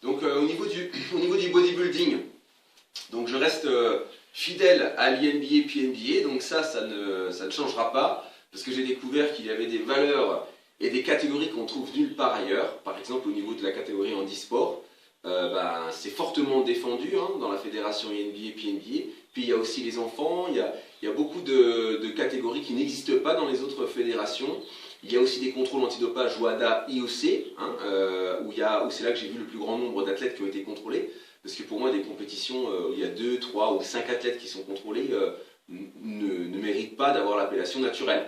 Donc au niveau du bodybuilding, donc je reste fidèle à l'INBA PNBA, donc ça ne changera pas, parce que j'ai découvert qu'il y avait des valeurs et des catégories qu'on trouve nulle part ailleurs. Par exemple au niveau de la catégorie handisport, c'est fortement défendu dans la fédération INBA PNBA. Puis il y a aussi les enfants, il y a beaucoup de catégories qui n'existent pas dans les autres fédérations. Il y a aussi des contrôles antidopage WADA IOC, où c'est là que j'ai vu le plus grand nombre d'athlètes qui ont été contrôlés. Parce que pour moi, des compétitions où il y a 2, 3 ou 5 athlètes qui sont contrôlés ne méritent pas d'avoir l'appellation naturelle.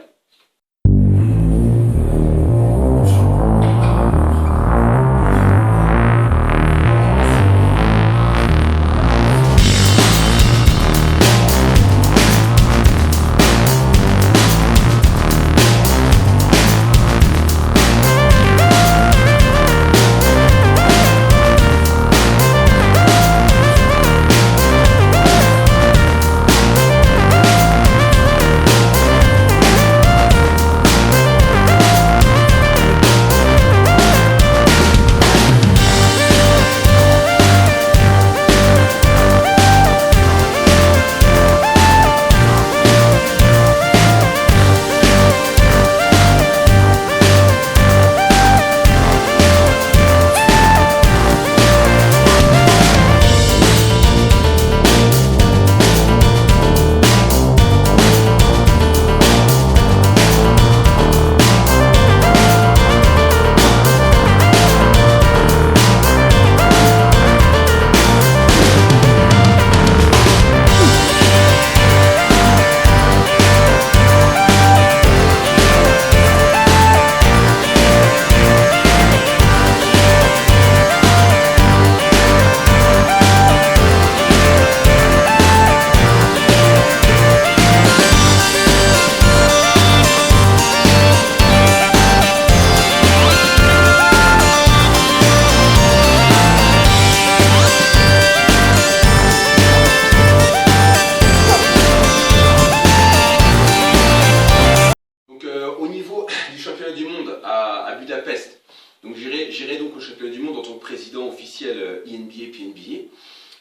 Budapest. Donc j'irai donc au championnat du monde en tant que président officiel INBA PNBA.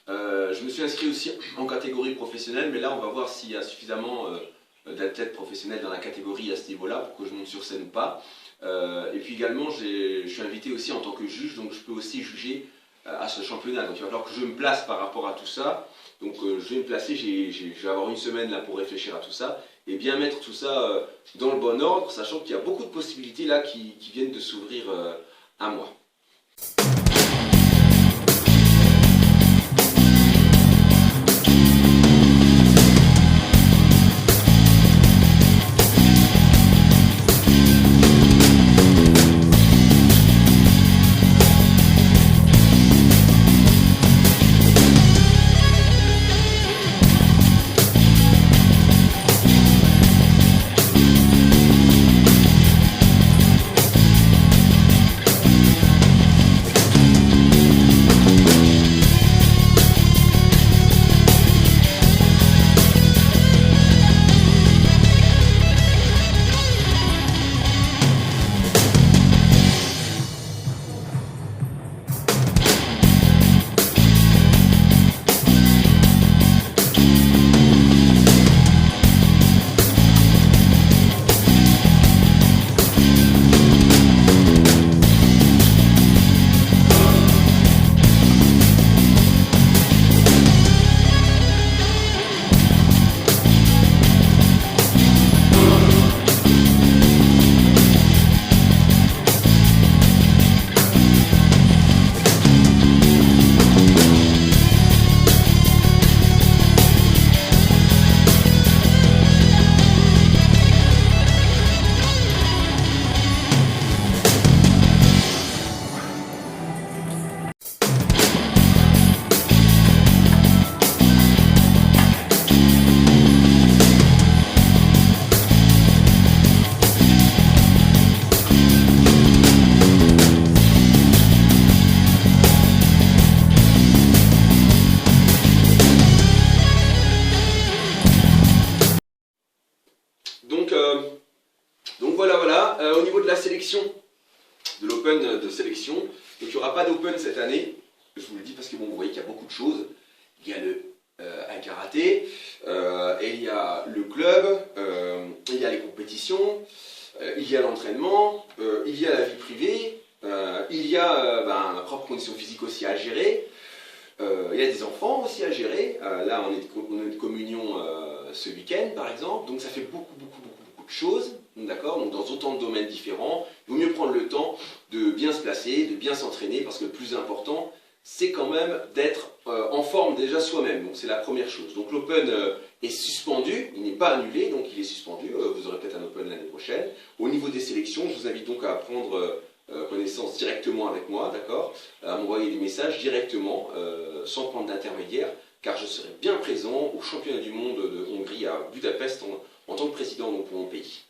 Je me suis inscrit aussi en catégorie professionnelle, mais là on va voir s'il y a suffisamment d'athlètes professionnels dans la catégorie à ce niveau-là pour que je monte sur scène ou pas. Et puis également je suis invité aussi en tant que juge, donc je peux aussi juger à ce championnat. Donc il va falloir que je me place par rapport à tout ça. Donc je vais me placer, je vais avoir une semaine là pour réfléchir à tout ça et bien mettre tout ça dans le bon ordre, sachant qu'il y a beaucoup de possibilités là qui viennent de s'ouvrir à moi. Donc voilà. Au niveau de la sélection, de l'Open de sélection, donc il n'y aura pas d'Open cette année. Je vous le dis parce que bon, vous voyez qu'il y a beaucoup de choses. Il y a un karaté, et il y a le club, il y a les compétitions, il y a l'entraînement, il y a la vie privée, il y a ma propre condition physique aussi à gérer, il y a des enfants aussi à gérer. Là, on est de communion ce week-end, par exemple, donc ça fait beaucoup de choses, d'accord, donc dans autant de domaines différents. Il vaut mieux prendre le temps de bien se placer, de bien s'entraîner, parce que le plus important, c'est quand même d'être en forme déjà soi-même. Donc c'est la première chose. Donc l'Open est suspendu, il n'est pas annulé, donc il est suspendu. Vous aurez peut-être un Open l'année prochaine. Au niveau des sélections, je vous invite donc à prendre connaissance directement avec moi, d'accord, à m'envoyer des messages directement, sans prendre d'intermédiaire, car je serai bien présent au championnat du monde de Hongrie à Budapest en tant que président donc, pour mon pays.